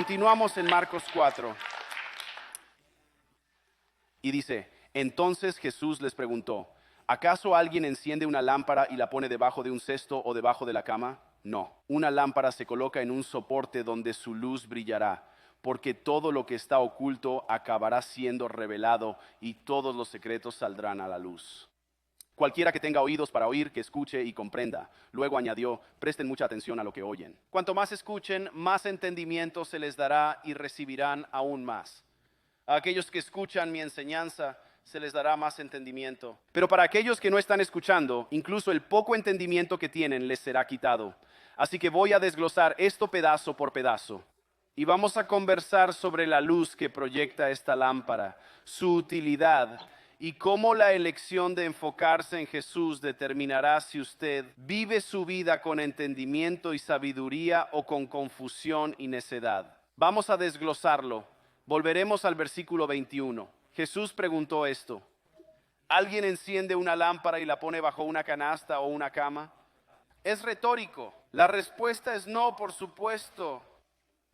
Continuamos en Marcos 4. Y dice, entonces Jesús les preguntó, ¿acaso alguien enciende una lámpara y la pone debajo de un cesto o debajo de la cama? No, una lámpara se coloca en un soporte donde su luz brillará, porque todo lo que está oculto acabará siendo revelado y todos los secretos saldrán a la luz. Cualquiera que tenga oídos para oír, que escuche y comprenda. Luego añadió, presten mucha atención a lo que oyen. Cuanto más escuchen, más entendimiento se les dará y recibirán aún más. A aquellos que escuchan mi enseñanza, se les dará más entendimiento. Pero para aquellos que no están escuchando, incluso el poco entendimiento que tienen les será quitado. Así que voy a desglosar esto pedazo por pedazo. Y vamos a conversar sobre la luz que proyecta esta lámpara, su utilidad y cómo la elección de enfocarse en Jesús determinará si usted vive su vida con entendimiento y sabiduría o con confusión y necedad. Vamos a desglosarlo. Volveremos al versículo 21. Jesús preguntó esto: ¿alguien enciende una lámpara y la pone bajo una canasta o una cama? Es retórico. La respuesta es no, por supuesto.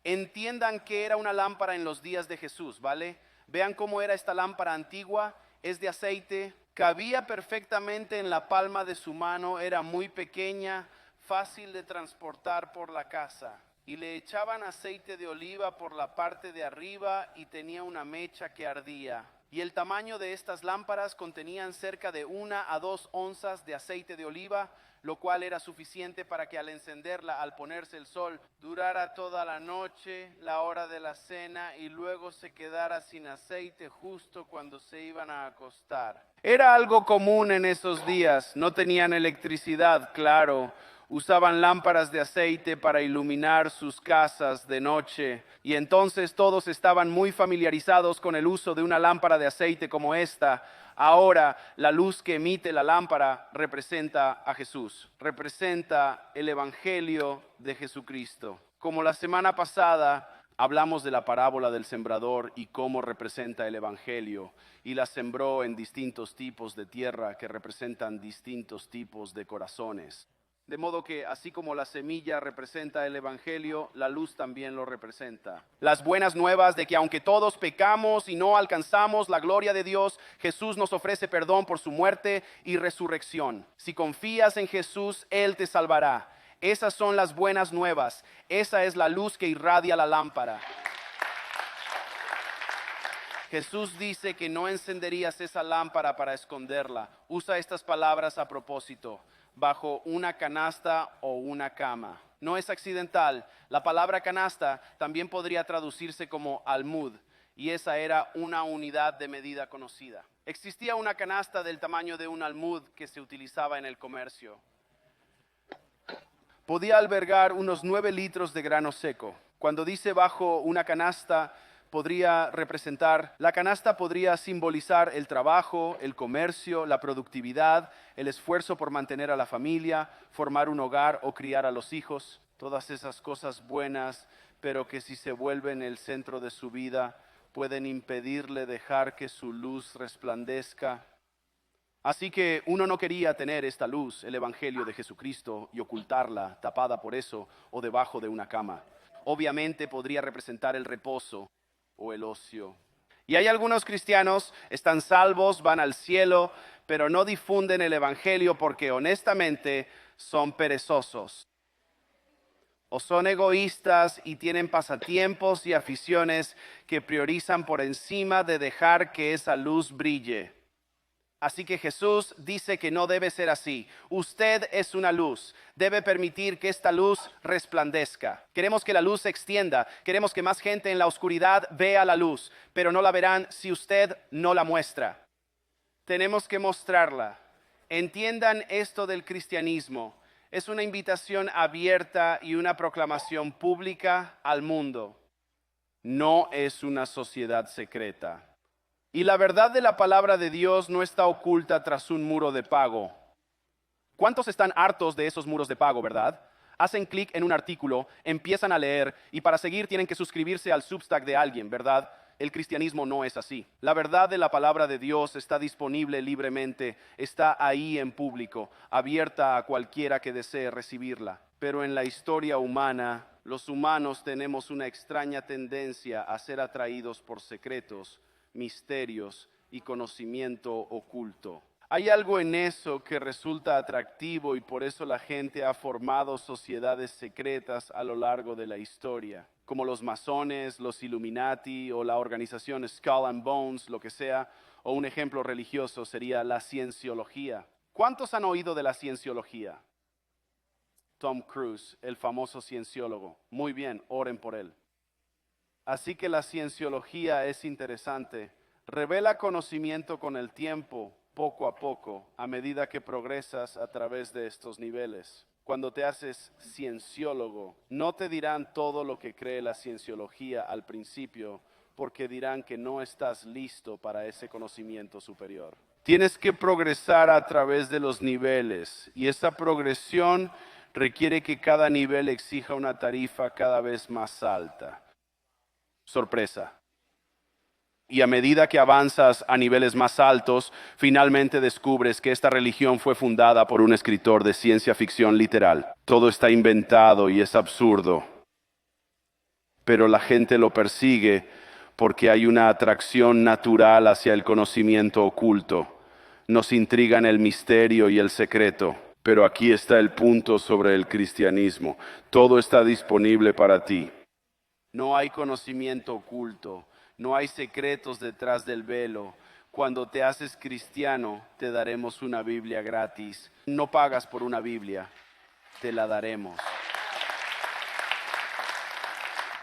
Entiendan que era una lámpara en los días de Jesús, ¿vale? Vean cómo era esta lámpara antigua. Es de aceite, cabía perfectamente en la palma de su mano, era muy pequeña, fácil de transportar por la casa. Y le echaban aceite de oliva por la parte de arriba y tenía una mecha que ardía. Y el tamaño de estas lámparas contenían cerca de 1 a 2 onzas de aceite de oliva, lo cual era suficiente para que al encenderla, al ponerse el sol, durara toda la noche, la hora de la cena, y luego se quedara sin aceite justo cuando se iban a acostar. Era algo común en esos días. No tenían electricidad, claro. Usaban lámparas de aceite para iluminar sus casas de noche, y entonces todos estaban muy familiarizados con el uso de una lámpara de aceite como esta. Ahora la luz que emite la lámpara representa a Jesús, representa el Evangelio de Jesucristo. Como la semana pasada hablamos de la parábola del sembrador y cómo representa el Evangelio, y la sembró en distintos tipos de tierra que representan distintos tipos de corazones. De modo que así como la semilla representa el Evangelio, la luz también lo representa. Las buenas nuevas de que aunque todos pecamos y no alcanzamos la gloria de Dios, Jesús nos ofrece perdón por su muerte y resurrección. Si confías en Jesús, Él te salvará. Esas son las buenas nuevas. Esa es la luz que irradia la lámpara. Jesús dice que no encenderías esa lámpara para esconderla. Usa estas palabras a propósito: bajo una canasta o una cama. No es accidental. La palabra canasta también podría traducirse como almud, y esa era una unidad de medida conocida. Existía una canasta del tamaño de un almud que se utilizaba en el comercio. Podía albergar unos 9 litros de grano seco. Cuando dice bajo una canasta, la canasta podría simbolizar el trabajo, el comercio, la productividad, el esfuerzo por mantener a la familia, formar un hogar o criar a los hijos. Todas esas cosas buenas, pero que si se vuelven el centro de su vida, pueden impedirle dejar que su luz resplandezca. Así que uno no quería tener esta luz, el Evangelio de Jesucristo, y ocultarla, tapada por eso, o debajo de una cama. Obviamente podría representar el reposo o el ocio. Y hay algunos cristianos, están salvos, van al cielo, pero no difunden el Evangelio porque honestamente son perezosos. O son egoístas y tienen pasatiempos y aficiones que priorizan por encima de dejar que esa luz brille. Así que Jesús dice que no debe ser así. Usted es una luz. Debe permitir que esta luz resplandezca. Queremos que la luz se extienda. Queremos que más gente en la oscuridad vea la luz. Pero no la verán si usted no la muestra. Tenemos que mostrarla. Entiendan esto del cristianismo. Es una invitación abierta y una proclamación pública al mundo. No es una sociedad secreta. Y la verdad de la palabra de Dios no está oculta tras un muro de pago. ¿Cuántos están hartos de esos muros de pago, verdad? Hacen clic en un artículo, empiezan a leer y para seguir tienen que suscribirse al Substack de alguien, ¿verdad? El cristianismo no es así. La verdad de la palabra de Dios está disponible libremente, está ahí en público, abierta a cualquiera que desee recibirla. Pero en la historia humana Los humanos tenemos una extraña tendencia a ser atraídos por secretos, misterios y conocimiento oculto. Hay algo en eso que resulta atractivo y por eso la gente ha formado sociedades secretas a lo largo de la historia, como los masones, los Illuminati o la organización Skull and Bones, lo que sea, o un ejemplo religioso sería la cienciología. ¿Cuántos han oído de la cienciología? Tom Cruise, el famoso cienciólogo. Muy bien, oren por él. Así que la cienciología es interesante. Revela conocimiento con el tiempo, poco a poco, a medida que progresas a través de estos niveles. Cuando te haces cienciólogo, no te dirán todo lo que cree la cienciología al principio, porque dirán que no estás listo para ese conocimiento superior. Tienes que progresar a través de los niveles y esa progresión requiere que cada nivel exija una tarifa cada vez más alta. Sorpresa. Y a medida que avanzas a niveles más altos, finalmente descubres que esta religión fue fundada por un escritor de ciencia ficción literal. Todo está inventado y es absurdo. Pero la gente lo persigue porque hay una atracción natural hacia el conocimiento oculto. Nos intrigan el misterio y el secreto. Pero aquí está el punto sobre el cristianismo. Todo está disponible para ti. No hay conocimiento oculto, no hay secretos detrás del velo. Cuando te haces cristiano, te daremos una Biblia gratis. No pagas por una Biblia, te la daremos.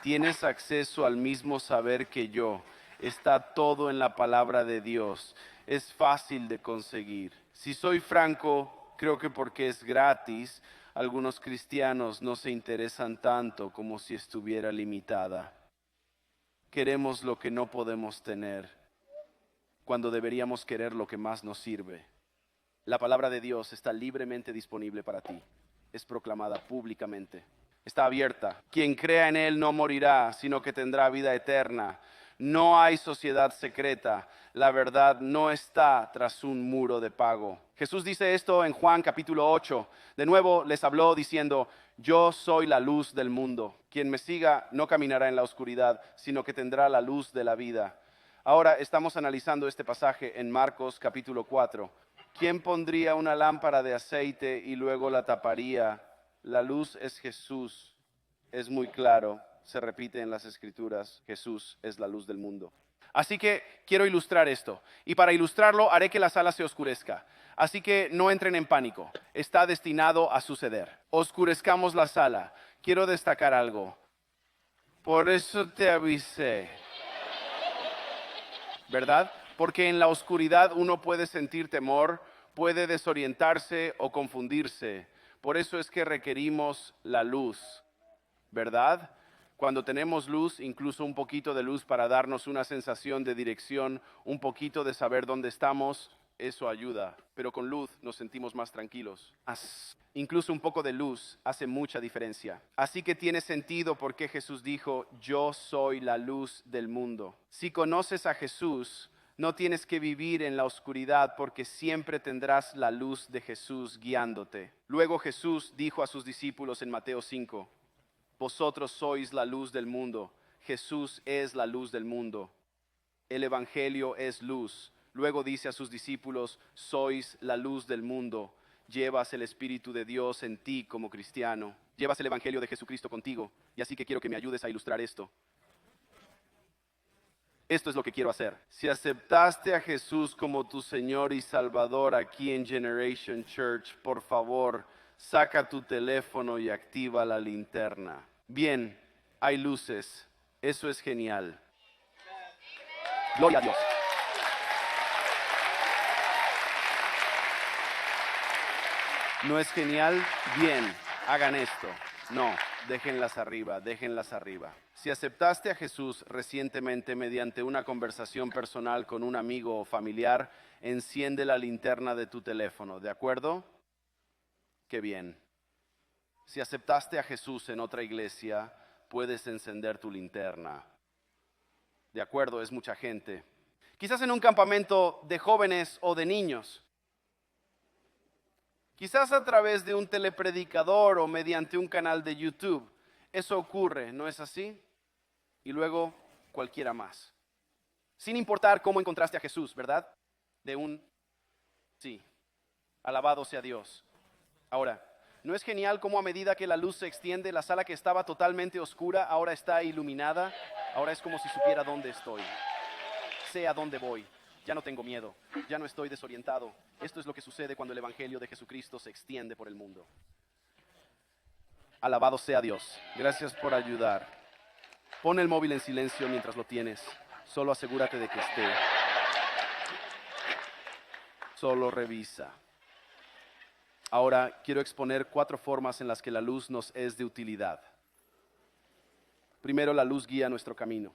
Tienes acceso al mismo saber que yo. Está todo en la palabra de Dios. Es fácil de conseguir. Si soy franco, creo que porque es gratis, algunos cristianos no se interesan tanto como si estuviera limitada. Queremos lo que no podemos tener, cuando deberíamos querer lo que más nos sirve. La palabra de Dios está libremente disponible para ti. Es proclamada públicamente. Está abierta. Quien crea en Él no morirá, sino que tendrá vida eterna. No hay sociedad secreta. La verdad no está tras un muro de pago. Jesús dice esto en Juan capítulo 8. De nuevo les habló diciendo, yo soy la luz del mundo. Quien me siga no caminará en la oscuridad, sino que tendrá la luz de la vida. Ahora estamos analizando este pasaje en Marcos capítulo 4. ¿Quién pondría una lámpara de aceite y luego la taparía? La luz es Jesús. Es muy claro. Se repite en las Escrituras, Jesús es la luz del mundo. Así que quiero ilustrar esto. Y para ilustrarlo haré que la sala se oscurezca. Así que no entren en pánico. Está destinado a suceder. Oscurezcamos la sala. Quiero destacar algo. Por eso te avisé. ¿Verdad? Porque en la oscuridad uno puede sentir temor, puede desorientarse o confundirse. Por eso es que requerimos la luz. ¿Verdad? Cuando tenemos luz, incluso un poquito de luz para darnos una sensación de dirección, un poquito de saber dónde estamos, eso ayuda. Pero con luz nos sentimos más tranquilos. Incluso un poco de luz hace mucha diferencia. Así que tiene sentido porque Jesús dijo, yo soy la luz del mundo. Si conoces a Jesús, no tienes que vivir en la oscuridad porque siempre tendrás la luz de Jesús guiándote. Luego Jesús dijo a sus discípulos en Mateo 5, vosotros sois la luz del mundo. Jesús es la luz del mundo. El Evangelio es luz. Luego dice a sus discípulos, sois la luz del mundo. Llevas el Espíritu de Dios en ti como cristiano. Llevas el Evangelio de Jesucristo contigo. Y así que quiero que me ayudes a ilustrar esto. Esto es lo que quiero hacer. Si aceptaste a Jesús como tu Señor y Salvador aquí en Generation Church, por favor, saca tu teléfono y activa la linterna. Bien, hay luces. Eso es genial. Gloria a Dios. ¿No es genial? Bien, hagan esto. No, déjenlas arriba, déjenlas arriba. Si aceptaste a Jesús recientemente mediante una conversación personal con un amigo o familiar, enciende la linterna de tu teléfono, ¿de acuerdo? Qué bien. Si aceptaste a Jesús en otra iglesia, puedes encender tu linterna. De acuerdo, es mucha gente. Quizás en un campamento de jóvenes o de niños. Quizás a través de un telepredicador o mediante un canal de YouTube. Eso ocurre, ¿no es así? Y luego cualquiera más. Sin importar cómo encontraste a Jesús, ¿verdad? Sí, alabado sea Dios. Ahora, ¿no es genial cómo a medida que la luz se extiende, la sala que estaba totalmente oscura ahora está iluminada? Ahora es como si supiera dónde estoy. Sé a dónde voy. Ya no tengo miedo. Ya no estoy desorientado. Esto es lo que sucede cuando el Evangelio de Jesucristo se extiende por el mundo. Alabado sea Dios. Gracias por ayudar. Pon el móvil en silencio mientras lo tienes. Solo asegúrate de que esté. Solo revisa. Ahora quiero exponer 4 formas en las que la luz nos es de utilidad. Primero, la luz guía nuestro camino.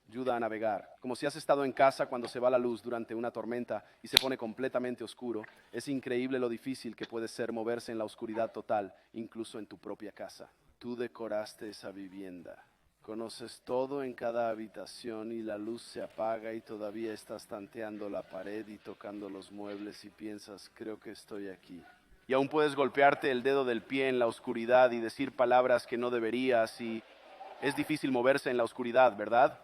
Ayuda a navegar. Como si has estado en casa cuando se va la luz durante una tormenta y se pone completamente oscuro, es increíble lo difícil que puede ser moverse en la oscuridad total, incluso en tu propia casa. Tú decoraste esa vivienda. Conoces todo en cada habitación y la luz se apaga y todavía estás tanteando la pared y tocando los muebles y piensas, creo que estoy aquí. Y aún puedes golpearte el dedo del pie en la oscuridad y decir palabras que no deberías y es difícil moverse en la oscuridad, ¿verdad?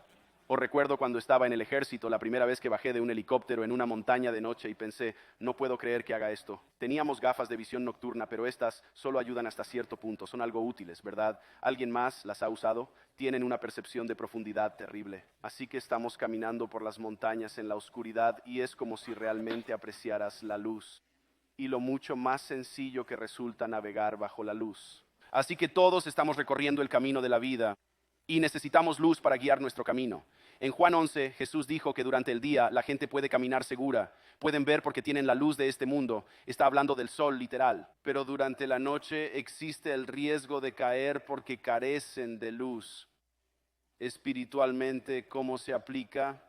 O recuerdo cuando estaba en el ejército, la primera vez que bajé de un helicóptero en una montaña de noche y pensé, no puedo creer que haga esto. Teníamos gafas de visión nocturna, pero estas solo ayudan hasta cierto punto, son algo útiles, ¿verdad? ¿Alguien más las ha usado? Tienen una percepción de profundidad terrible. Así que estamos caminando por las montañas en la oscuridad y es como si realmente apreciaras la luz y lo mucho más sencillo que resulta navegar bajo la luz. Así que todos estamos recorriendo el camino de la vida y necesitamos luz para guiar nuestro camino. En Juan 11, Jesús dijo que durante el día la gente puede caminar segura, pueden ver porque tienen la luz de este mundo, está hablando del sol literal, pero durante la noche existe el riesgo de caer porque carecen de luz. Espiritualmente, ¿cómo se aplica?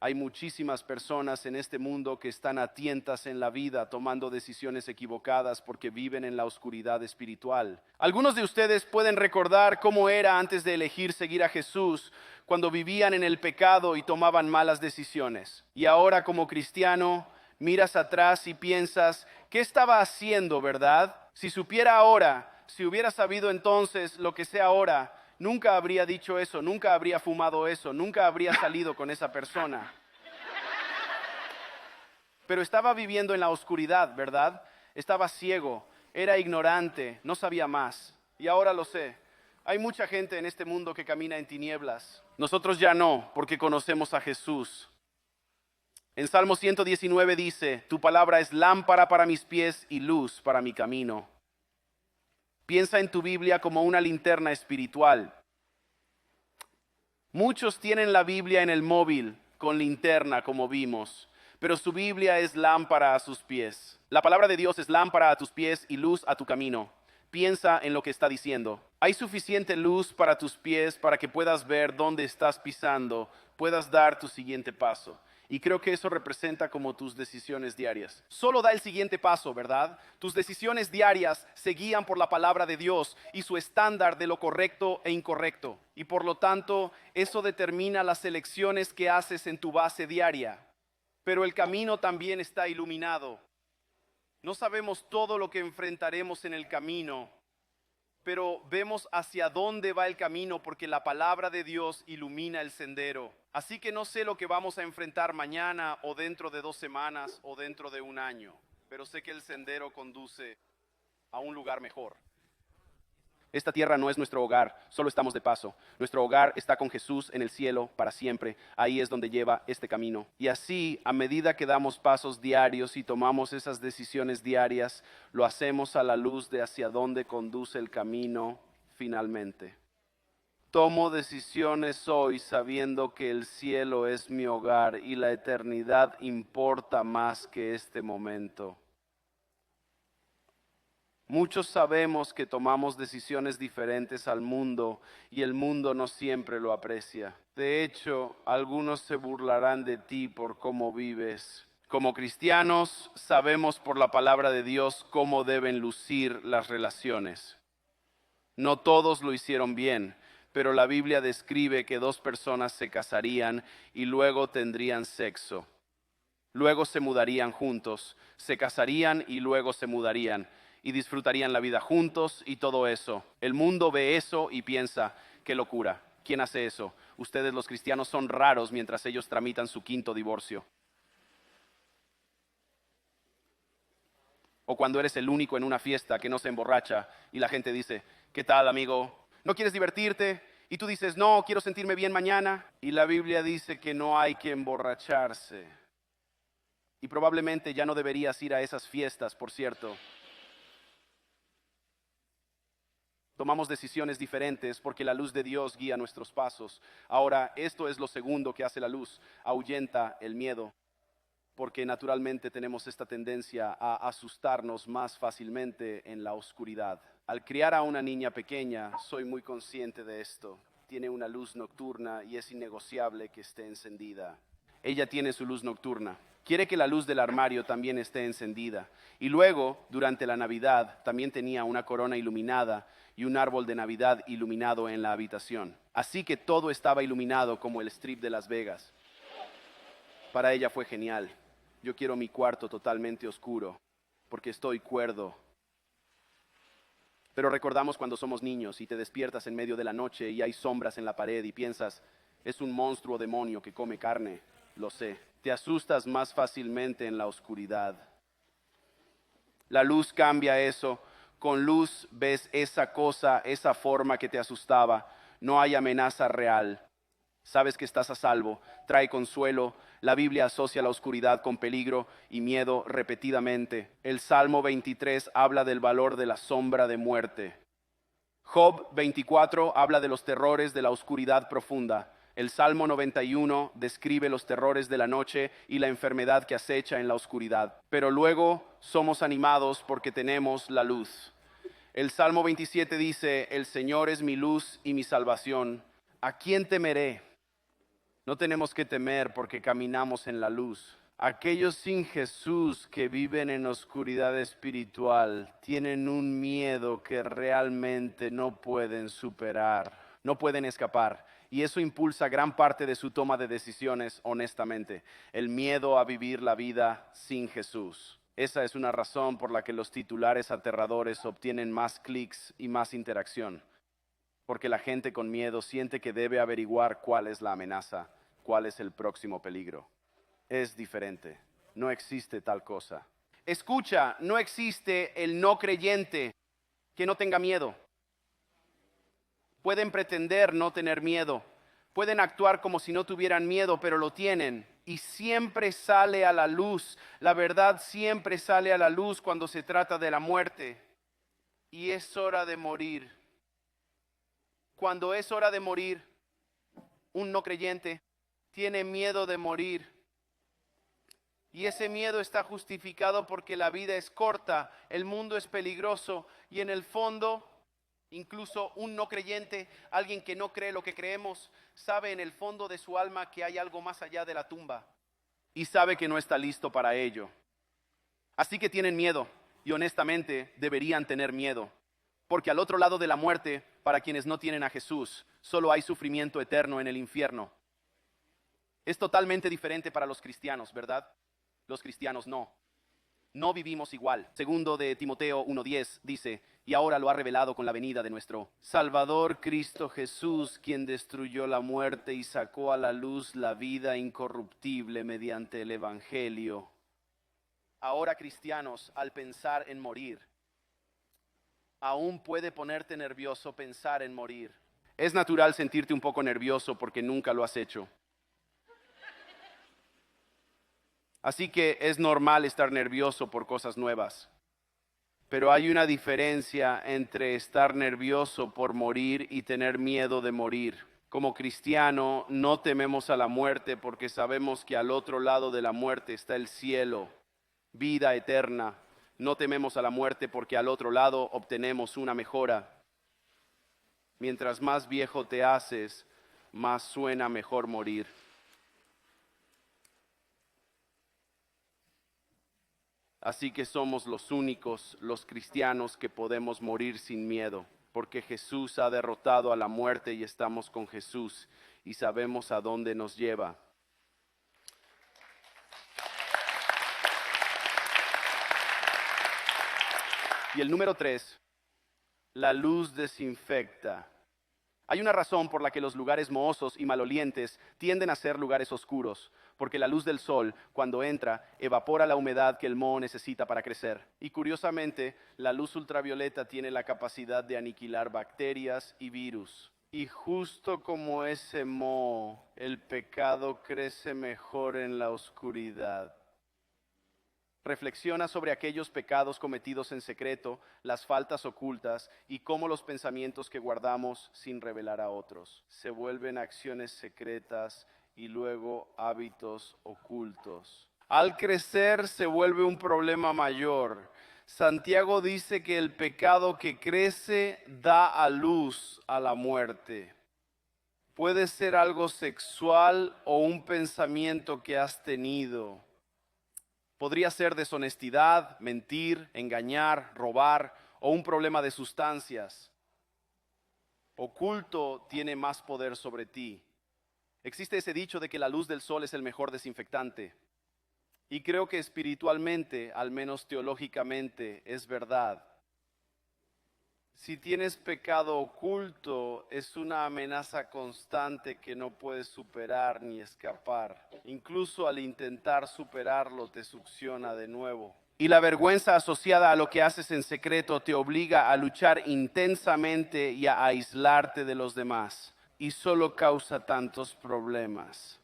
Hay muchísimas personas en este mundo que están a tientas en la vida, tomando decisiones equivocadas porque viven en la oscuridad espiritual. Algunos de ustedes pueden recordar cómo era antes de elegir seguir a Jesús, cuando vivían en el pecado y tomaban malas decisiones. Y ahora como cristiano, miras atrás y piensas, ¿qué estaba haciendo, verdad? Si supiera ahora, si hubiera sabido entonces lo que sé ahora, nunca habría dicho eso, nunca habría fumado eso, nunca habría salido con esa persona. Pero estaba viviendo en la oscuridad, ¿verdad? Estaba ciego, era ignorante, no sabía más. Y ahora lo sé. Hay mucha gente en este mundo que camina en tinieblas. Nosotros ya no, porque conocemos a Jesús. En Salmo 119 dice, tu palabra es lámpara para mis pies y luz para mi camino. Piensa en tu Biblia como una linterna espiritual. Muchos tienen la Biblia en el móvil con linterna, como vimos, pero su Biblia es lámpara a sus pies. La palabra de Dios es lámpara a tus pies y luz a tu camino. Piensa en lo que está diciendo. Hay suficiente luz para tus pies para que puedas ver dónde estás pisando, puedas dar tu siguiente paso. Y creo que eso representa como tus decisiones diarias. Solo da el siguiente paso, ¿verdad? Tus decisiones diarias se guían por la palabra de Dios y su estándar de lo correcto e incorrecto. Y por lo tanto, eso determina las elecciones que haces en tu base diaria. Pero el camino también está iluminado. No sabemos todo lo que enfrentaremos en el camino, pero vemos hacia dónde va el camino porque la palabra de Dios ilumina el sendero. Así que no sé lo que vamos a enfrentar mañana o dentro de 2 semanas o dentro de 1 año, pero sé que el sendero conduce a un lugar mejor. Esta tierra no es nuestro hogar, solo estamos de paso. Nuestro hogar está con Jesús en el cielo para siempre. Ahí es donde lleva este camino. Y así, a medida que damos pasos diarios y tomamos esas decisiones diarias, lo hacemos a la luz de hacia dónde conduce el camino finalmente. Tomo decisiones hoy sabiendo que el cielo es mi hogar y la eternidad importa más que este momento. Muchos sabemos que tomamos decisiones diferentes al mundo y el mundo no siempre lo aprecia. De hecho, algunos se burlarán de ti por cómo vives. Como cristianos, sabemos por la palabra de Dios cómo deben lucir las relaciones. No todos lo hicieron bien, pero la Biblia describe que 2 personas se casarían y luego tendrían sexo. Luego se mudarían juntos, se casarían y luego se mudarían. y disfrutarían la vida juntos y todo eso. El mundo ve eso y piensa, qué locura. ¿Quién hace eso? Ustedes los cristianos son raros mientras ellos tramitan su quinto divorcio. O cuando eres el único en una fiesta que no se emborracha y la gente dice, ¿qué tal, amigo? ¿No quieres divertirte? Y tú dices, no, quiero sentirme bien mañana. Y la Biblia dice que no hay que emborracharse. Y probablemente ya no deberías ir a esas fiestas, por cierto. Tomamos decisiones diferentes porque la luz de Dios guía nuestros pasos. Ahora, esto es lo segundo que hace la luz, ahuyenta el miedo, porque naturalmente tenemos esta tendencia a asustarnos más fácilmente en la oscuridad. Al criar a una niña pequeña, soy muy consciente de esto. Tiene una luz nocturna y es innegociable que esté encendida. Ella tiene su luz nocturna. Quiere que la luz del armario también esté encendida. Y luego, durante la Navidad, también tenía una corona iluminada y un árbol de Navidad iluminado en la habitación. Así que todo estaba iluminado como el strip de Las Vegas. Para ella fue genial. Yo quiero mi cuarto totalmente oscuro, porque estoy cuerdo. Pero recordamos cuando somos niños y te despiertas en medio de la noche y hay sombras en la pared y piensas, es un monstruo demonio que come carne. Lo sé. Te asustas más fácilmente en la oscuridad. La luz cambia eso. Con luz ves esa cosa, esa forma que te asustaba. No hay amenaza real. Sabes que estás a salvo. Trae consuelo. La Biblia asocia la oscuridad con peligro y miedo repetidamente. El Salmo 23 habla del valor de la sombra de muerte. Job 24 habla de los terrores de la oscuridad profunda. El Salmo 91 describe los terrores de la noche y la enfermedad que acecha en la oscuridad. Pero luego somos animados porque tenemos la luz. El Salmo 27 dice, el Señor es mi luz y mi salvación. ¿A quién temeré? No tenemos que temer porque caminamos en la luz. Aquellos sin Jesús que viven en oscuridad espiritual tienen un miedo que realmente no pueden superar, no pueden escapar. Y eso impulsa gran parte de su toma de decisiones, honestamente. El miedo a vivir la vida sin Jesús. Esa es una razón por la que los titulares aterradores obtienen más clics y más interacción. Porque la gente con miedo siente que debe averiguar cuál es la amenaza, cuál es el próximo peligro. Es diferente. No existe tal cosa. Escucha, no existe el no creyente que no tenga miedo. Pueden pretender no tener miedo. Pueden actuar como si no tuvieran miedo, pero lo tienen. Y siempre sale a la luz. La verdad siempre sale a la luz cuando se trata de la muerte. Y es hora de morir. Cuando es hora de morir, un no creyente tiene miedo de morir. Y ese miedo está justificado porque la vida es corta, el mundo es peligroso y en el fondo, incluso un no creyente, alguien que no cree lo que creemos, sabe en el fondo de su alma que hay algo más allá de la tumba y sabe que no está listo para ello. Así que tienen miedo y honestamente deberían tener miedo, porque al otro lado de la muerte, para quienes no tienen a Jesús, solo hay sufrimiento eterno en el infierno. Es totalmente diferente para los cristianos, ¿verdad? Los cristianos no. No vivimos igual. Segundo de Timoteo 1:10 dice, y ahora lo ha revelado con la venida de nuestro Salvador Cristo Jesús, quien destruyó la muerte y sacó a la luz la vida incorruptible mediante el Evangelio. Ahora, cristianos, al pensar en morir, aún puede ponerte nervioso pensar en morir. Es natural sentirte un poco nervioso porque nunca lo has hecho. Así que es normal estar nervioso por cosas nuevas. Pero hay una diferencia entre estar nervioso por morir y tener miedo de morir. Como cristiano, no tememos a la muerte porque sabemos que al otro lado de la muerte está el cielo, vida eterna. No tememos a la muerte porque al otro lado obtenemos una mejora. Mientras más viejo te haces, más suena mejor morir. Así que somos los únicos, los cristianos, que podemos morir sin miedo, porque Jesús ha derrotado a la muerte y estamos con Jesús y sabemos a dónde nos lleva. Y el número 3, la luz desinfecta. Hay una razón por la que los lugares mohosos y malolientes tienden a ser lugares oscuros, porque la luz del sol, cuando entra, evapora la humedad que el moho necesita para crecer. Y curiosamente, la luz ultravioleta tiene la capacidad de aniquilar bacterias y virus. Y justo como ese moho, el pecado crece mejor en la oscuridad. Reflexiona sobre aquellos pecados cometidos en secreto, las faltas ocultas y cómo los pensamientos que guardamos sin revelar a otros se vuelven acciones secretas y luego hábitos ocultos. Al crecer se vuelve un problema mayor. Santiago dice que el pecado que crece da a luz a la muerte. Puede ser algo sexual o un pensamiento que has tenido. Podría ser deshonestidad, mentir, engañar, robar o un problema de sustancias. Oculto tiene más poder sobre ti. Existe ese dicho de que la luz del sol es el mejor desinfectante. Y creo que espiritualmente, al menos teológicamente, es verdad. Si tienes pecado oculto, es una amenaza constante que no puedes superar ni escapar. Incluso al intentar superarlo, te succiona de nuevo. Y la vergüenza asociada a lo que haces en secreto te obliga a luchar intensamente y a aislarte de los demás. Y solo causa tantos problemas.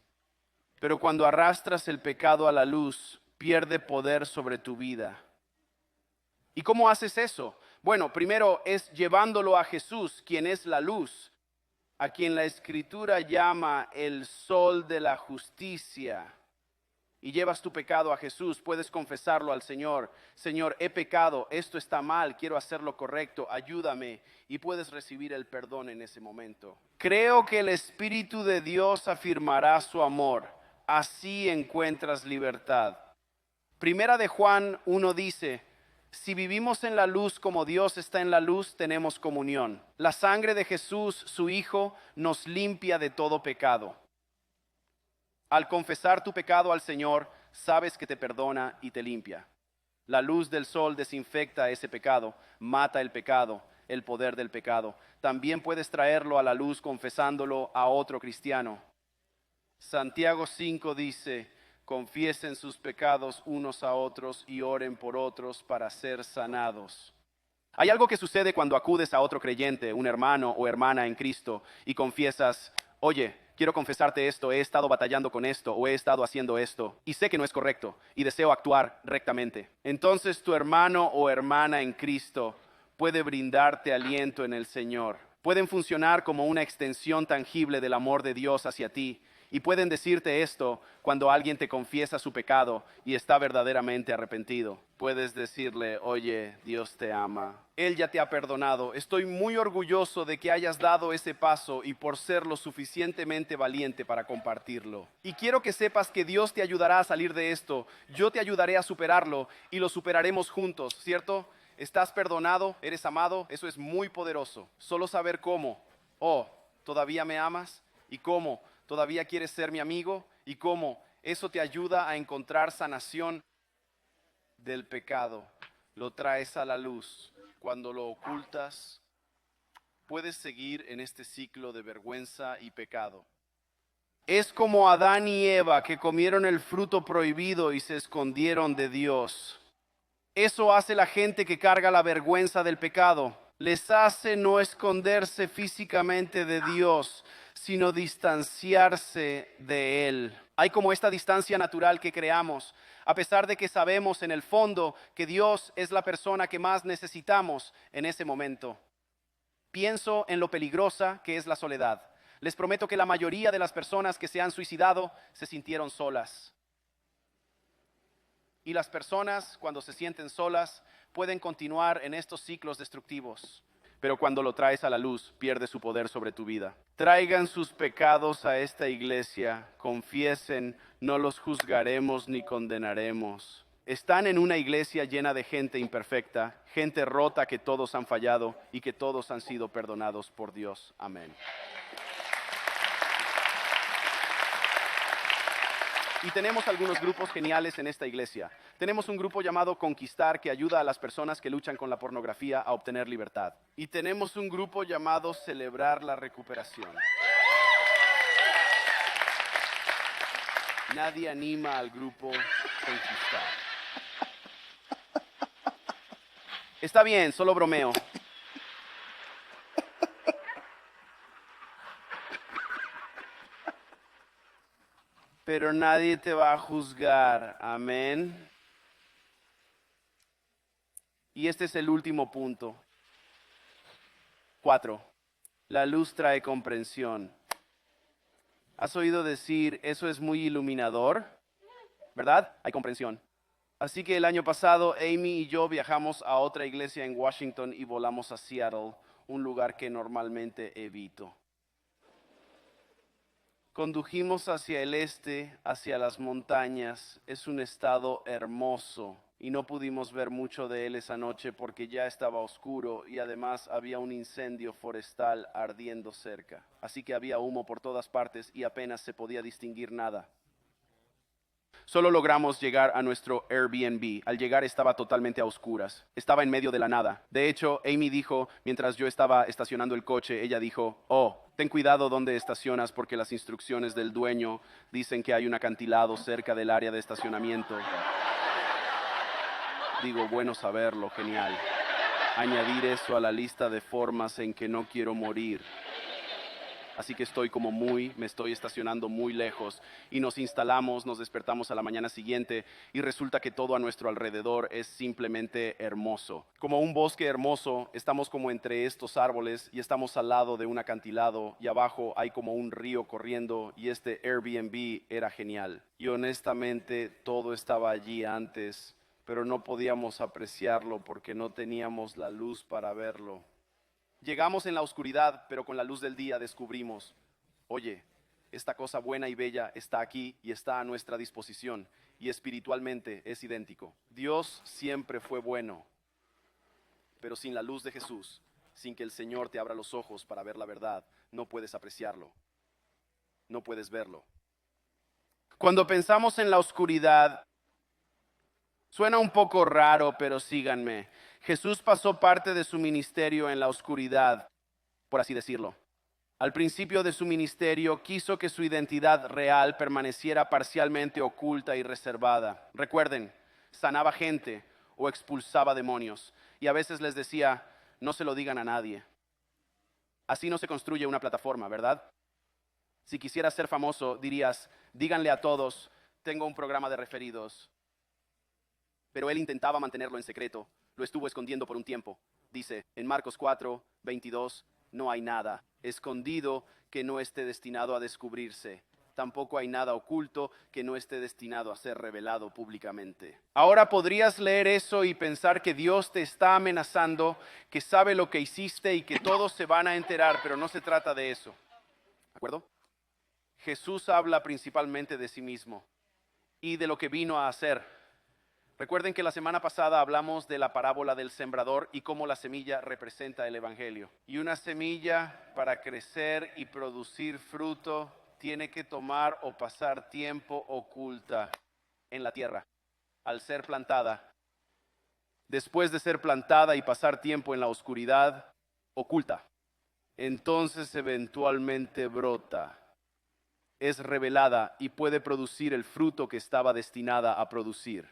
Pero cuando arrastras el pecado a la luz, pierde poder sobre tu vida. ¿Y cómo haces eso? Bueno, primero es llevándolo a Jesús, quien es la luz, a quien la Escritura llama el sol de la justicia. Y llevas tu pecado a Jesús, puedes confesarlo al Señor. Señor, he pecado, esto está mal, quiero hacer lo correcto, ayúdame. Y puedes recibir el perdón en ese momento. Creo que el Espíritu de Dios afirmará su amor. Así encuentras libertad. Primera de Juan 1 dice: si vivimos en la luz como Dios está en la luz, tenemos comunión. La sangre de Jesús, su Hijo, nos limpia de todo pecado. Al confesar tu pecado al Señor, sabes que te perdona y te limpia. La luz del sol desinfecta ese pecado, mata el pecado, el poder del pecado. También puedes traerlo a la luz confesándolo a otro cristiano. Santiago 5 dice: confiesen sus pecados unos a otros y oren por otros para ser sanados. Hay algo que sucede cuando acudes a otro creyente, un hermano o hermana en Cristo, y confiesas: oye, quiero confesarte esto, he estado batallando con esto o he estado haciendo esto y sé que no es correcto y deseo actuar rectamente. Entonces tu hermano o hermana en Cristo puede brindarte aliento en el Señor. Pueden funcionar como una extensión tangible del amor de Dios hacia ti. Y pueden decirte esto cuando alguien te confiesa su pecado y está verdaderamente arrepentido. Puedes decirle: oye, Dios te ama. Él ya te ha perdonado. Estoy muy orgulloso de que hayas dado ese paso y por ser lo suficientemente valiente para compartirlo. Y quiero que sepas que Dios te ayudará a salir de esto. Yo te ayudaré a superarlo y lo superaremos juntos, ¿cierto? Estás perdonado, eres amado, eso es muy poderoso. Solo saber cómo. Oh, ¿todavía me amas? ¿Y cómo? ¿Todavía quieres ser mi amigo? ¿Y cómo? Eso te ayuda a encontrar sanación del pecado. Lo traes a la luz. Cuando lo ocultas, puedes seguir en este ciclo de vergüenza y pecado. Es como Adán y Eva que comieron el fruto prohibido y se escondieron de Dios. Eso hace la gente que carga la vergüenza del pecado. Les hace no esconderse físicamente de Dios, sino distanciarse de Él. Hay como esta distancia natural que creamos, a pesar de que sabemos en el fondo que Dios es la persona que más necesitamos en ese momento. Pienso en lo peligrosa que es la soledad. Les prometo que la mayoría de las personas que se han suicidado se sintieron solas. Y las personas, cuando se sienten solas, pueden continuar en estos ciclos destructivos. Pero cuando lo traes a la luz, pierde su poder sobre tu vida. Traigan sus pecados a esta iglesia, confiesen, no los juzgaremos ni condenaremos. Están en una iglesia llena de gente imperfecta, gente rota que todos han fallado y que todos han sido perdonados por Dios. Amén. Y tenemos algunos grupos geniales en esta iglesia. Tenemos un grupo llamado Conquistar que ayuda a las personas que luchan con la pornografía a obtener libertad. Y tenemos un grupo llamado Celebrar la Recuperación. Nadie anima al grupo Conquistar. Está bien, solo bromeo. Pero nadie te va a juzgar. Amén. Y este es el último punto. 4. La luz trae comprensión. ¿Has oído decir, eso es muy iluminador? ¿Verdad? Hay comprensión. Así que el año pasado, Amy y yo viajamos a otra iglesia en Washington y volamos a Seattle, un lugar que normalmente evito. Condujimos hacia el este, hacia las montañas. Es un estado hermoso y no pudimos ver mucho de él esa noche porque ya estaba oscuro y además había un incendio forestal ardiendo cerca. Así que había humo por todas partes y apenas se podía distinguir nada. Solo logramos llegar a nuestro Airbnb. Al llegar estaba totalmente a oscuras. Estaba en medio de la nada. De hecho, Amy dijo, mientras yo estaba estacionando el coche, ella dijo, oh, ten cuidado donde estacionas porque las instrucciones del dueño dicen que hay un acantilado cerca del área de estacionamiento. Digo, bueno saberlo, genial. Añadir eso a la lista de formas en que no quiero morir. Así que me estoy estacionando muy lejos y nos instalamos, nos despertamos a la mañana siguiente y resulta que todo a nuestro alrededor es simplemente hermoso. Como un bosque hermoso, estamos como entre estos árboles y estamos al lado de un acantilado y abajo hay como un río corriendo y este Airbnb era genial. Y honestamente todo estaba allí antes, pero no podíamos apreciarlo porque no teníamos la luz para verlo. Llegamos en la oscuridad, pero con la luz del día descubrimos, oye, esta cosa buena y bella está aquí y está a nuestra disposición, y espiritualmente es idéntico. Dios siempre fue bueno, pero sin la luz de Jesús, sin que el Señor te abra los ojos para ver la verdad, no puedes apreciarlo, no puedes verlo. Cuando pensamos en la oscuridad, suena un poco raro, pero síganme. Jesús pasó parte de su ministerio en la oscuridad, por así decirlo. Al principio de su ministerio quiso que su identidad real permaneciera parcialmente oculta y reservada. Recuerden, sanaba gente o expulsaba demonios y a veces les decía, no se lo digan a nadie. Así no se construye una plataforma, ¿verdad? Si quisieras ser famoso, dirías, díganle a todos, tengo un programa de referidos. Pero él intentaba mantenerlo en secreto. Lo estuvo escondiendo por un tiempo. Dice en Marcos 4, 22, no hay nada escondido que no esté destinado a descubrirse. Tampoco hay nada oculto que no esté destinado a ser revelado públicamente. Ahora podrías leer eso y pensar que Dios te está amenazando, que sabe lo que hiciste y que todos se van a enterar, pero no se trata de eso. ¿De acuerdo? Jesús habla principalmente de sí mismo y de lo que vino a hacer. Recuerden que la semana pasada hablamos de la parábola del sembrador y cómo la semilla representa el evangelio. Y una semilla para crecer y producir fruto tiene que tomar o pasar tiempo oculta en la tierra al ser plantada. Después de ser plantada y pasar tiempo en la oscuridad, oculta. Entonces eventualmente brota. Es revelada y puede producir el fruto que estaba destinada a producir.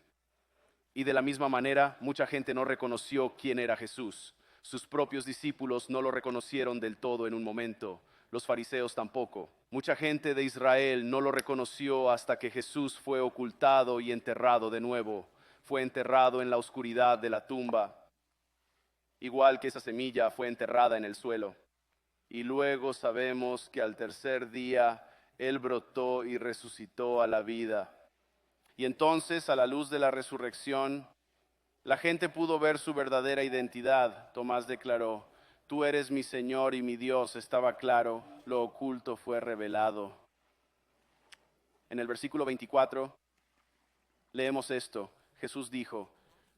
Y de la misma manera, mucha gente no reconoció quién era Jesús. Sus propios discípulos no lo reconocieron del todo en un momento. Los fariseos tampoco. Mucha gente de Israel no lo reconoció hasta que Jesús fue ocultado y enterrado de nuevo. Fue enterrado en la oscuridad de la tumba. Igual que esa semilla fue enterrada en el suelo. Y luego sabemos que al tercer día Él brotó y resucitó a la vida. Y entonces, a la luz de la resurrección, la gente pudo ver su verdadera identidad. Tomás declaró, tú eres mi Señor y mi Dios. Estaba claro, lo oculto fue revelado. En el versículo 24 leemos esto. Jesús dijo,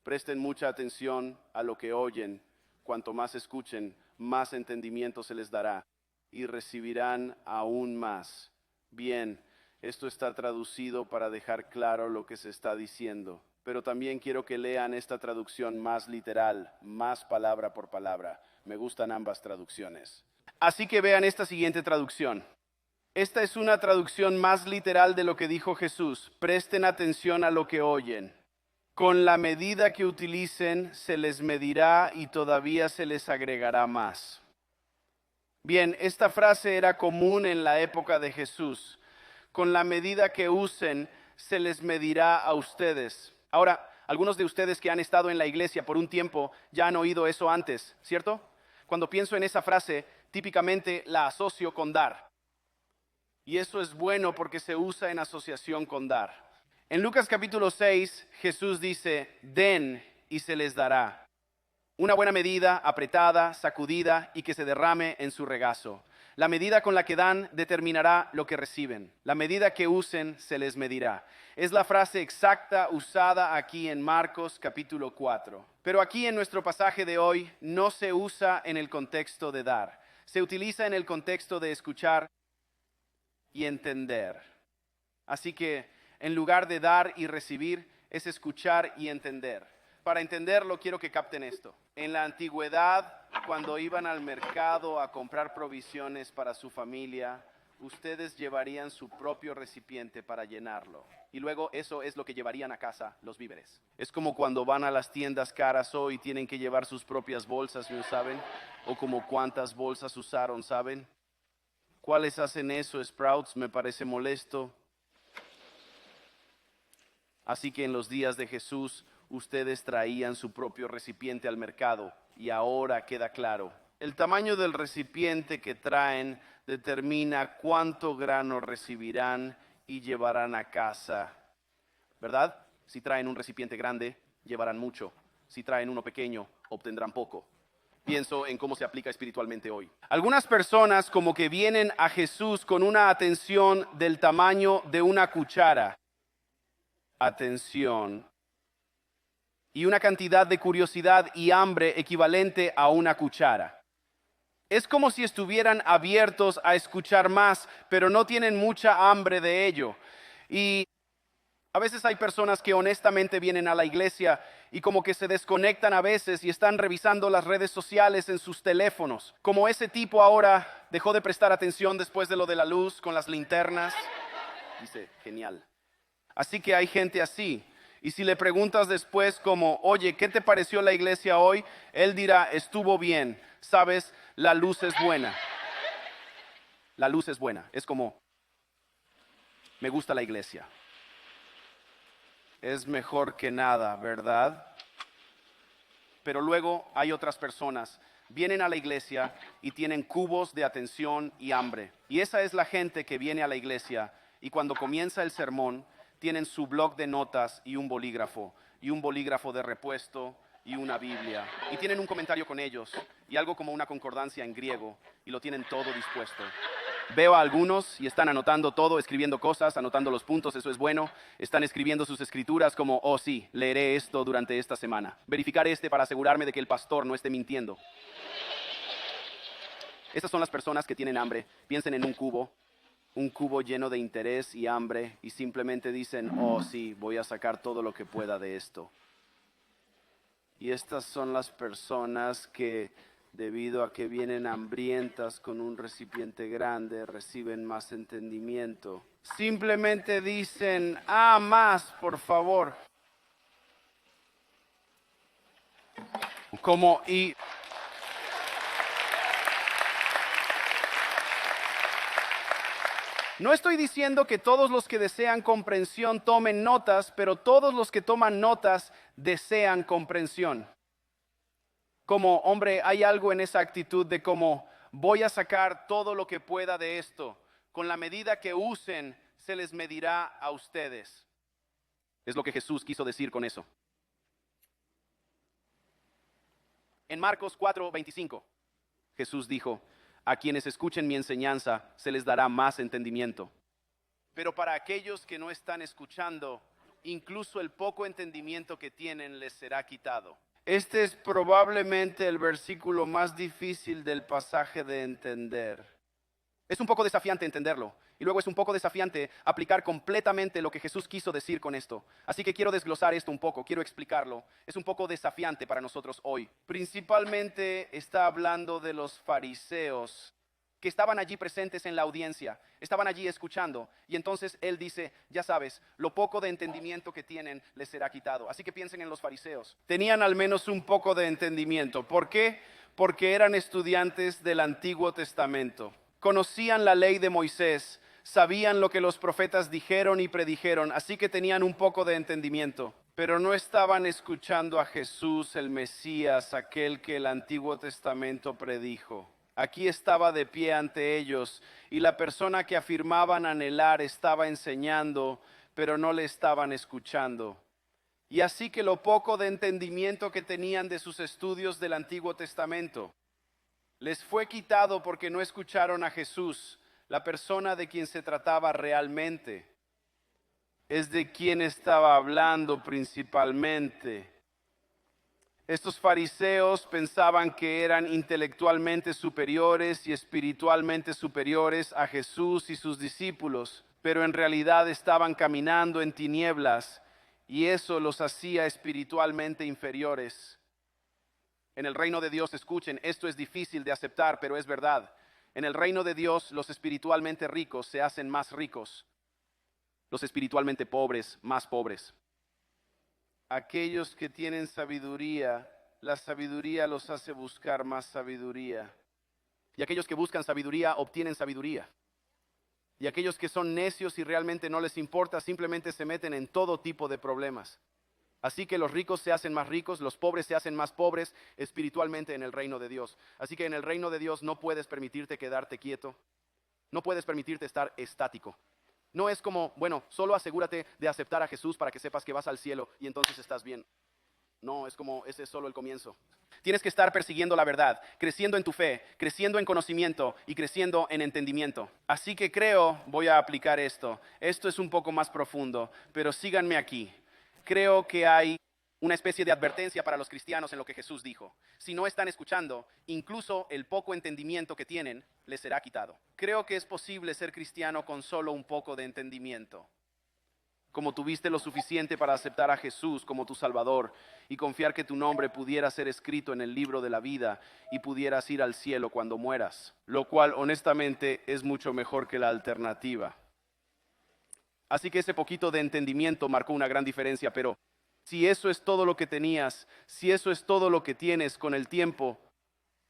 presten mucha atención a lo que oyen. Cuanto más escuchen, más entendimiento se les dará y recibirán aún más. Bien, Esto está traducido para dejar claro lo que se está diciendo, pero también quiero que lean esta traducción más literal, más palabra por palabra. Me gustan ambas traducciones. Así que vean esta siguiente traducción. Esta es una traducción más literal de lo que dijo Jesús. Presten atención a lo que oyen. Con la medida que utilicen se les medirá y todavía se les agregará más. Bien, esta frase era común en la época de Jesús. Con la medida que usen se les medirá a ustedes. Ahora, algunos de ustedes que han estado en la iglesia por un tiempo ya han oído eso antes, ¿cierto? Cuando pienso en esa frase, típicamente la asocio con dar. Y eso es bueno porque se usa en asociación con dar. En Lucas capítulo 6, Jesús dice, den y se les dará. Una buena medida, apretada, sacudida y que se derrame en su regazo. La medida con la que dan determinará lo que reciben. La medida que usen se les medirá. Es la frase exacta usada aquí en Marcos capítulo 4. Pero aquí en nuestro pasaje de hoy no se usa en el contexto de dar. Se utiliza en el contexto de escuchar y entender. Así que en lugar de dar y recibir, es escuchar y entender. Para entenderlo, quiero que capten esto. En la antigüedad, cuando iban al mercado a comprar provisiones para su familia, ustedes llevarían su propio recipiente para llenarlo. Y luego eso es lo que llevarían a casa, los víveres. Es como cuando van a las tiendas caras hoy y tienen que llevar sus propias bolsas, ¿no saben? O como cuántas bolsas usaron, ¿saben? ¿Cuáles hacen eso, Sprouts? Me parece molesto. Así que en los días de Jesús, ustedes traían su propio recipiente al mercado. Y ahora queda claro. El tamaño del recipiente que traen determina cuánto grano recibirán y llevarán a casa. ¿Verdad? Si traen un recipiente grande, llevarán mucho. Si traen uno pequeño, obtendrán poco. Pienso en cómo se aplica espiritualmente hoy. Algunas personas como que vienen a Jesús con una atención del tamaño de una cuchara. Atención. Y una cantidad de curiosidad y hambre equivalente a una cuchara. Es como si estuvieran abiertos a escuchar más, pero no tienen mucha hambre de ello. Y a veces hay personas que honestamente vienen a la iglesia y como que se desconectan a veces y están revisando las redes sociales en sus teléfonos. Como ese tipo ahora dejó de prestar atención después de lo de la luz con las linternas. Dice, genial. Así que hay gente así. Y si le preguntas después como, oye, ¿qué te pareció la iglesia hoy? Él dirá, estuvo bien. Sabes, la luz es buena. La luz es buena. Es como, me gusta la iglesia. Es mejor que nada, ¿verdad? Pero luego hay otras personas, vienen a la iglesia y tienen cubos de atención y hambre. Y esa es la gente que viene a la iglesia y cuando comienza el sermón, tienen su bloc de notas y un bolígrafo de repuesto y una Biblia. Y tienen un comentario con ellos y algo como una concordancia en griego y lo tienen todo dispuesto. Veo a algunos y están anotando todo, escribiendo cosas, anotando los puntos, eso es bueno. Están escribiendo sus escrituras como, oh sí, leeré esto durante esta semana. Verificar para asegurarme de que el pastor no esté mintiendo. Estas son las personas que tienen hambre. Piensen en un cubo lleno de interés y hambre y simplemente dicen, oh sí, voy a sacar todo lo que pueda de esto. Y estas son las personas que, debido a que vienen hambrientas con un recipiente grande, reciben más entendimiento. Simplemente dicen, más, por favor. No estoy diciendo que todos los que desean comprensión tomen notas, pero todos los que toman notas desean comprensión. Como, hombre, hay algo en esa actitud de como, voy a sacar todo lo que pueda de esto. Con la medida que usen, se les medirá a ustedes. Es lo que Jesús quiso decir con eso. En Marcos 4:25, Jesús dijo, a quienes escuchen mi enseñanza, se les dará más entendimiento. Pero para aquellos que no están escuchando, incluso el poco entendimiento que tienen les será quitado. Este es probablemente el versículo más difícil del pasaje de entender. Es un poco desafiante entenderlo. Y luego es un poco desafiante aplicar completamente lo que Jesús quiso decir con esto. Así que quiero desglosar esto un poco, quiero explicarlo. Es un poco desafiante para nosotros hoy. Principalmente está hablando de los fariseos que estaban allí presentes en la audiencia, estaban allí escuchando. Y entonces él dice, ya sabes, lo poco de entendimiento que tienen les será quitado. Así que piensen en los fariseos. Tenían al menos un poco de entendimiento. ¿Por qué? Porque eran estudiantes del Antiguo Testamento. Conocían la ley de Moisés, sabían lo que los profetas dijeron y predijeron, así que tenían un poco de entendimiento. Pero no estaban escuchando a Jesús, el Mesías, aquel que el Antiguo Testamento predijo. Aquí estaba de pie ante ellos y la persona que afirmaban anhelar estaba enseñando, pero no le estaban escuchando. Y así que lo poco de entendimiento que tenían de sus estudios del Antiguo Testamento les fue quitado porque no escucharon a Jesús, la persona de quien se trataba realmente. Es de quien estaba hablando principalmente. Estos fariseos pensaban que eran intelectualmente superiores y espiritualmente superiores a Jesús y sus discípulos, pero en realidad estaban caminando en tinieblas y eso los hacía espiritualmente inferiores. En el reino de Dios, escuchen, esto es difícil de aceptar, pero es verdad. En el reino de Dios, los espiritualmente ricos se hacen más ricos, los espiritualmente pobres más pobres. Aquellos que tienen sabiduría, la sabiduría los hace buscar más sabiduría. Y aquellos que buscan sabiduría obtienen sabiduría. Y aquellos que son necios y realmente no les importa, simplemente se meten en todo tipo de problemas. Así que los ricos se hacen más ricos, los pobres se hacen más pobres espiritualmente en el reino de Dios. Así que en el reino de Dios no puedes permitirte quedarte quieto, no puedes permitirte estar estático. No es como, bueno, solo asegúrate de aceptar a Jesús para que sepas que vas al cielo y entonces estás bien. No, es como, ese es solo el comienzo. Tienes que estar persiguiendo la verdad, creciendo en tu fe, creciendo en conocimiento y creciendo en entendimiento. Así que voy a aplicar esto. Esto es un poco más profundo, pero síganme aquí. Creo que hay una especie de advertencia para los cristianos en lo que Jesús dijo. Si no están escuchando, incluso el poco entendimiento que tienen les será quitado. Creo que es posible ser cristiano con solo un poco de entendimiento. Como tuviste lo suficiente para aceptar a Jesús como tu Salvador y confiar que tu nombre pudiera ser escrito en el libro de la vida y pudieras ir al cielo cuando mueras, lo cual honestamente es mucho mejor que la alternativa. Así que ese poquito de entendimiento marcó una gran diferencia, pero si eso es todo lo que tenías, si eso es todo lo que tienes con el tiempo,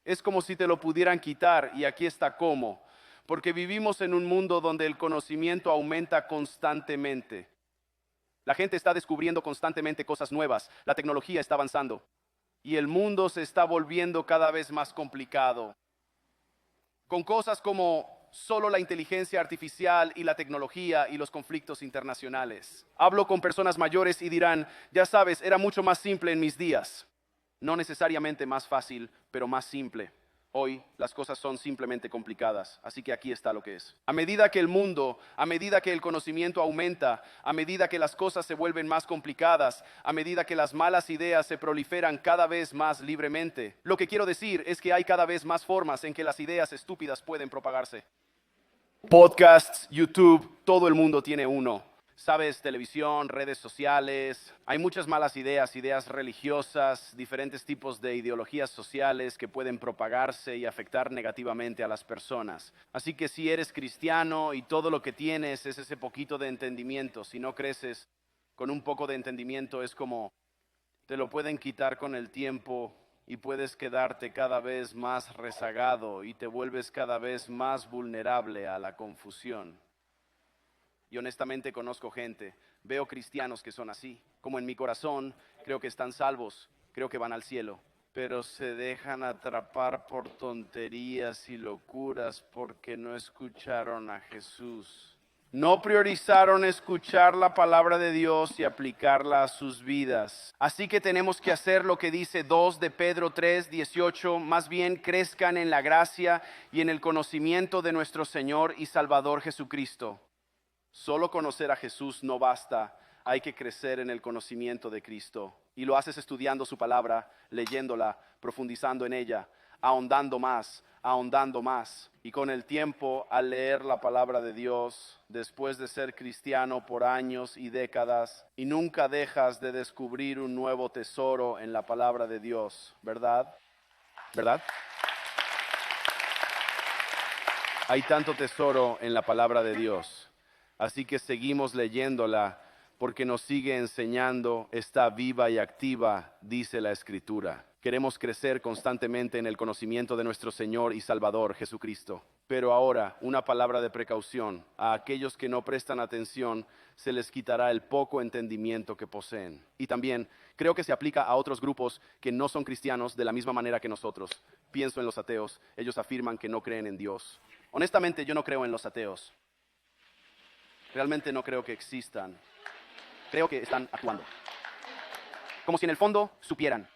es como si te lo pudieran quitar y aquí está cómo. Porque vivimos en un mundo donde el conocimiento aumenta constantemente. La gente está descubriendo constantemente cosas nuevas, la tecnología está avanzando y el mundo se está volviendo cada vez más complicado. Con cosas como solo la inteligencia artificial y la tecnología y los conflictos internacionales. Hablo con personas mayores y dirán, ya sabes, era mucho más simple en mis días. No necesariamente más fácil, pero más simple. Hoy las cosas son simplemente complicadas, así que aquí está lo que es. A medida que el mundo, a medida que el conocimiento aumenta, a medida que las cosas se vuelven más complicadas, a medida que las malas ideas se proliferan cada vez más libremente, lo que quiero decir es que hay cada vez más formas en que las ideas estúpidas pueden propagarse. Podcasts, YouTube, todo el mundo tiene uno. Sabes, televisión, redes sociales, hay muchas malas ideas, ideas religiosas, diferentes tipos de ideologías sociales que pueden propagarse y afectar negativamente a las personas. Así que si eres cristiano y todo lo que tienes es ese poquito de entendimiento, si no creces con un poco de entendimiento es como te lo pueden quitar con el tiempo y puedes quedarte cada vez más rezagado y te vuelves cada vez más vulnerable a la confusión. Y honestamente conozco gente, veo cristianos que son así, como en mi corazón, creo que están salvos, creo que van al cielo, pero se dejan atrapar por tonterías y locuras porque no escucharon a Jesús. No priorizaron escuchar la palabra de Dios y aplicarla a sus vidas. Así que tenemos que hacer lo que dice 2 de Pedro 3:18, más bien crezcan en la gracia y en el conocimiento de nuestro Señor y Salvador Jesucristo. Solo conocer a Jesús no basta, hay que crecer en el conocimiento de Cristo. Y lo haces estudiando su palabra, leyéndola, profundizando en ella, ahondando más, ahondando más. Y con el tiempo, al leer la palabra de Dios, después de ser cristiano por años y décadas, y nunca dejas de descubrir un nuevo tesoro en la palabra de Dios, ¿verdad? ¿Verdad? Hay tanto tesoro en la palabra de Dios, así que seguimos leyéndola porque nos sigue enseñando, está viva y activa, dice la Escritura. Queremos crecer constantemente en el conocimiento de nuestro Señor y Salvador Jesucristo. Pero ahora, una palabra de precaución. A aquellos que no prestan atención, se les quitará el poco entendimiento que poseen. Y también creo que se aplica a otros grupos que no son cristianos de la misma manera que nosotros. Pienso en los ateos. Ellos afirman que no creen en Dios. Honestamente, yo no creo en los ateos. Realmente no creo que existan. Creo que están actuando. Como si en el fondo supieran.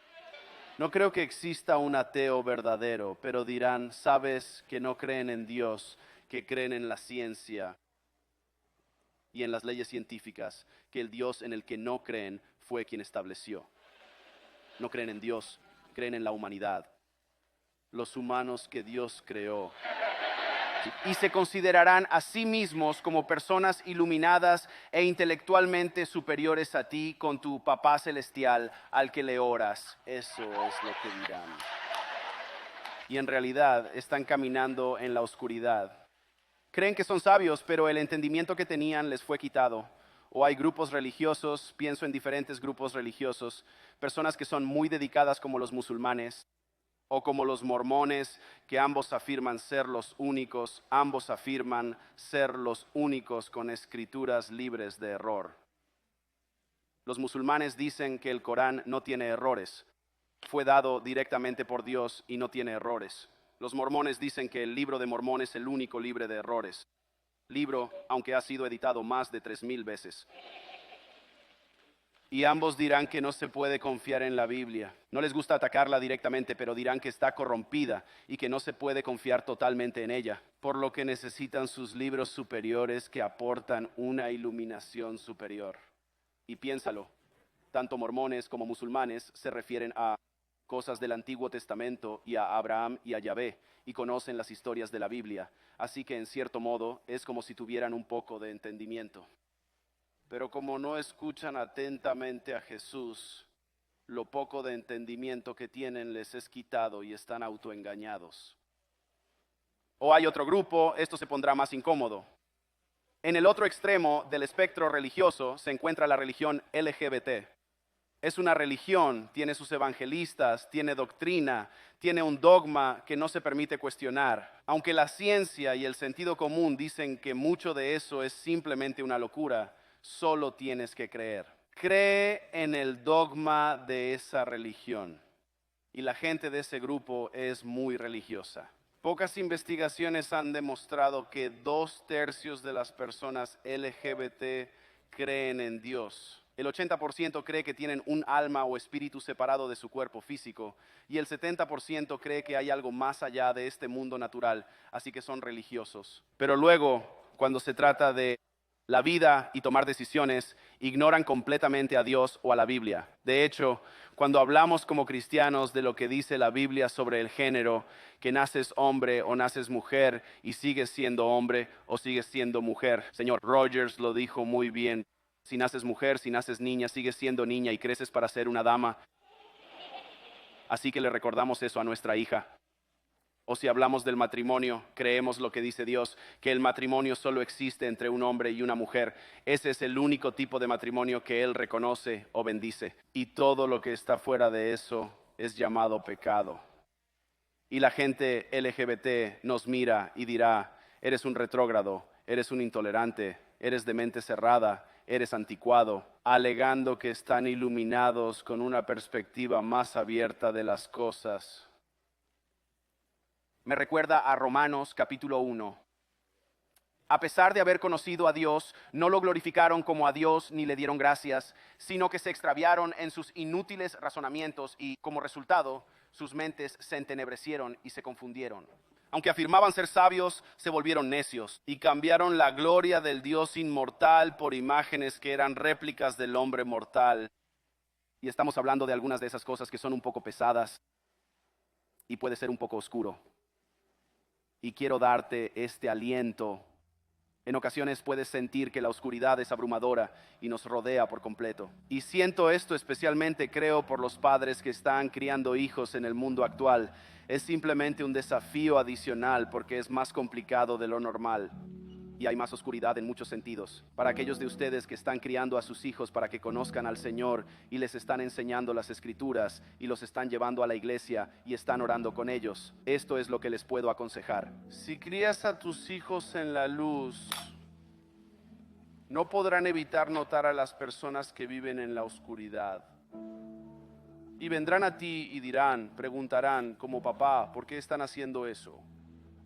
No creo que exista un ateo verdadero, pero dirán, sabes que no creen en Dios, que creen en la ciencia y en las leyes científicas, que el Dios en el que no creen fue quien estableció. No creen en Dios, creen en la humanidad, los humanos que Dios creó. Y se considerarán a sí mismos como personas iluminadas e intelectualmente superiores a ti con tu Papá Celestial al que le oras. Eso es lo que dirán. Y en realidad están caminando en la oscuridad. Creen que son sabios, pero el entendimiento que tenían les fue quitado. O hay grupos religiosos, pienso en diferentes grupos religiosos, personas que son muy dedicadas como los musulmanes, o como los mormones, que ambos afirman ser los únicos con escrituras libres de error. Los musulmanes dicen que el Corán no tiene errores, fue dado directamente por Dios y no tiene errores. Los mormones dicen que el libro de Mormón es el único libre de errores. Libro, aunque ha sido editado más de 3000 veces. Y ambos dirán que no se puede confiar en la Biblia. No les gusta atacarla directamente, pero dirán que está corrompida y que no se puede confiar totalmente en ella, por lo que necesitan sus libros superiores que aportan una iluminación superior. Y piénsalo, tanto mormones como musulmanes se refieren a cosas del Antiguo Testamento y a Abraham y a Yahvé, y conocen las historias de la Biblia, así que en cierto modo es como si tuvieran un poco de entendimiento. Pero como no escuchan atentamente a Jesús, lo poco de entendimiento que tienen les es quitado y están autoengañados. O hay otro grupo, esto se pondrá más incómodo. En el otro extremo del espectro religioso se encuentra la religión LGBT. Es una religión, tiene sus evangelistas, tiene doctrina, tiene un dogma que no se permite cuestionar. Aunque la ciencia y el sentido común dicen que mucho de eso es simplemente una locura, solo tienes que creer. Cree en el dogma de esa religión. Y la gente de ese grupo es muy religiosa. Pocas investigaciones han demostrado que 2/3 de las personas LGBT creen en Dios. El 80% cree que tienen un alma o espíritu separado de su cuerpo físico. Y el 70% cree que hay algo más allá de este mundo natural, así que son religiosos. Pero luego, cuando se trata de la vida y tomar decisiones, ignoran completamente a Dios o a la Biblia. De hecho, cuando hablamos como cristianos de lo que dice la Biblia sobre el género, que naces hombre o naces mujer y sigues siendo hombre o sigues siendo mujer. Señor Rogers lo dijo muy bien. Si naces mujer, si naces niña, sigues siendo niña y creces para ser una dama. Así que le recordamos eso a nuestra hija. O si hablamos del matrimonio, creemos lo que dice Dios, que el matrimonio solo existe entre un hombre y una mujer. Ese es el único tipo de matrimonio que Él reconoce o bendice. Y todo lo que está fuera de eso es llamado pecado. Y la gente LGBT nos mira y dirá, eres un retrógrado, eres un intolerante, eres de mente cerrada, eres anticuado, alegando que están iluminados con una perspectiva más abierta de las cosas. Me recuerda a Romanos capítulo 1. A pesar de haber conocido a Dios, no lo glorificaron como a Dios ni le dieron gracias, sino que se extraviaron en sus inútiles razonamientos y, como resultado, sus mentes se entenebrecieron y se confundieron. Aunque afirmaban ser sabios, se volvieron necios y cambiaron la gloria del Dios inmortal por imágenes que eran réplicas del hombre mortal. Y estamos hablando de algunas de esas cosas que son un poco pesadas y puede ser un poco oscuro. y quiero darte este aliento. En ocasiones puedes sentir que la oscuridad es abrumadora y nos rodea por completo. Y siento esto especialmente, creo, por los padres que están criando hijos en el mundo actual. Es simplemente un desafío adicional porque es más complicado de lo normal. Y hay más oscuridad en muchos sentidos. Para aquellos de ustedes que están criando a sus hijos para que conozcan al Señor y les están enseñando las Escrituras y los están llevando a la iglesia y están orando con ellos, esto es lo que les puedo aconsejar. Si crías a tus hijos en la luz, no podrán evitar notar a las personas que viven en la oscuridad. Y vendrán a ti y preguntarán como papá, ¿por qué están haciendo eso?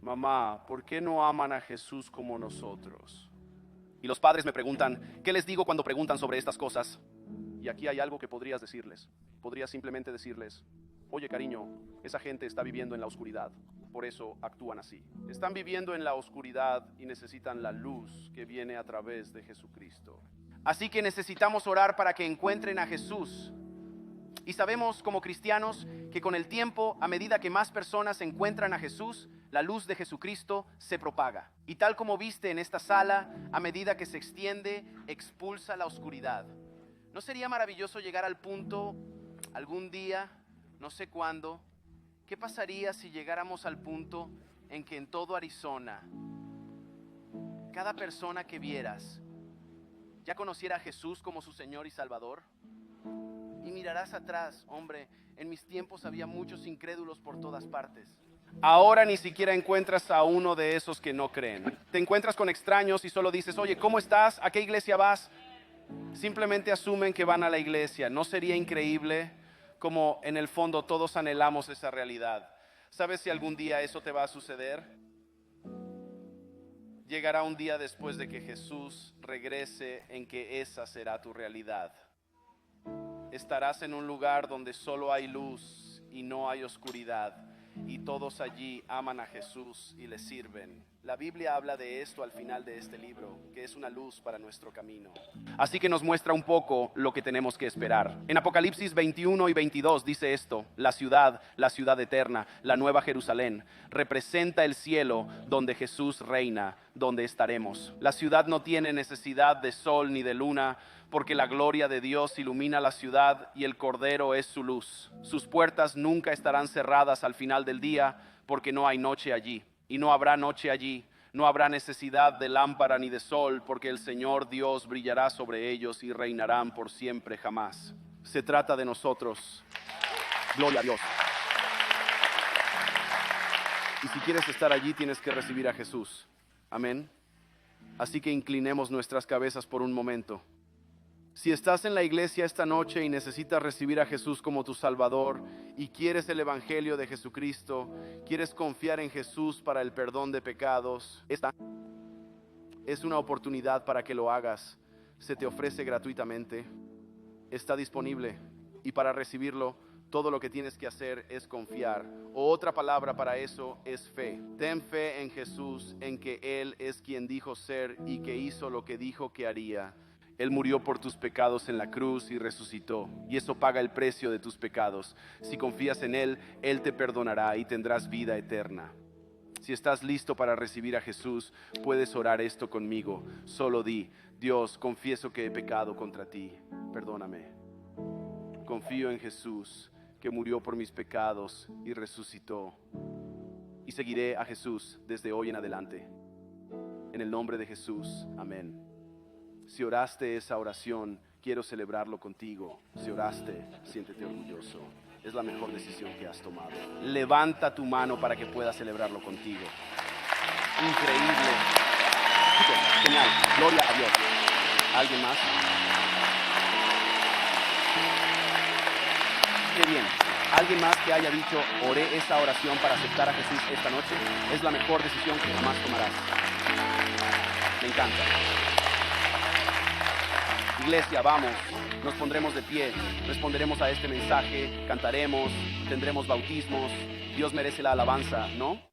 Mamá, ¿por qué no aman a Jesús como nosotros? Y los padres me preguntan, ¿qué les digo cuando preguntan sobre estas cosas? Y aquí hay algo que podrías decirles. Podrías simplemente decirles, oye cariño, esa gente está viviendo en la oscuridad, por eso actúan así. Están viviendo en la oscuridad y necesitan la luz que viene a través de Jesucristo. Así que necesitamos orar para que encuentren a Jesús. Y sabemos como cristianos que con el tiempo, a medida que más personas encuentran a Jesús, la luz de Jesucristo se propaga. Y tal como viste en esta sala, a medida que se extiende, expulsa la oscuridad. ¿No sería maravilloso llegar al punto, algún día, no sé cuándo, qué pasaría si llegáramos al punto en que en todo Arizona, cada persona que vieras, ya conociera a Jesús como su Señor y Salvador? Y mirarás atrás, hombre, en mis tiempos había muchos incrédulos por todas partes. Ahora ni siquiera encuentras a uno de esos que no creen. Te encuentras con extraños y solo dices, oye, ¿cómo estás? ¿A qué iglesia vas? Simplemente asumen que van a la iglesia. ¿No sería increíble como en el fondo todos anhelamos esa realidad? ¿Sabes si algún día eso te va a suceder? Llegará un día después de que Jesús regrese en que esa será tu realidad. Estarás en un lugar donde solo hay luz y no hay oscuridad, y todos allí aman a Jesús y le sirven. La Biblia habla de esto al final de este libro, que es una luz para nuestro camino. Así que nos muestra un poco lo que tenemos que esperar. En Apocalipsis 21 y 22 dice esto: la ciudad eterna, la nueva Jerusalén, representa el cielo donde Jesús reina, donde estaremos. La ciudad no tiene necesidad de sol ni de luna, porque la gloria de Dios ilumina la ciudad y el Cordero es su luz. Sus puertas nunca estarán cerradas al final del día, porque no hay noche allí. Y no habrá noche allí, no habrá necesidad de lámpara ni de sol, porque el Señor Dios brillará sobre ellos y reinarán por siempre jamás. Se trata de nosotros. Gloria a Dios. Y si quieres estar allí, tienes que recibir a Jesús. Amén. Así que inclinemos nuestras cabezas por un momento. Si estás en la iglesia esta noche y necesitas recibir a Jesús como tu Salvador y quieres el Evangelio de Jesucristo, quieres confiar en Jesús para el perdón de pecados, esta es una oportunidad para que lo hagas. Se te ofrece gratuitamente, está disponible, y para recibirlo, todo lo que tienes que hacer es confiar. O otra palabra para eso es fe. Ten fe en Jesús, en que Él es quien dijo ser y que hizo lo que dijo que haría. Él murió por tus pecados en la cruz y resucitó, y eso paga el precio de tus pecados. Si confías en Él, Él te perdonará y tendrás vida eterna. Si estás listo para recibir a Jesús, puedes orar esto conmigo. Solo di: Dios, confieso que he pecado contra ti, perdóname. Confío en Jesús, que murió por mis pecados y resucitó. Y seguiré a Jesús desde hoy en adelante. En el nombre de Jesús, amén. Si oraste esa oración, quiero celebrarlo contigo. Si oraste, siéntete orgulloso. Es la mejor decisión que has tomado. Levanta tu mano para que pueda celebrarlo contigo. Increíble. Genial. Gloria a Dios. ¿Alguien más? Qué bien. ¿Alguien más que haya dicho, oré esa oración para aceptar a Jesús esta noche? Es la mejor decisión que jamás tomarás. Me encanta. Iglesia, vamos, nos pondremos de pie, responderemos a este mensaje, cantaremos, tendremos bautismos. Dios merece la alabanza, ¿no?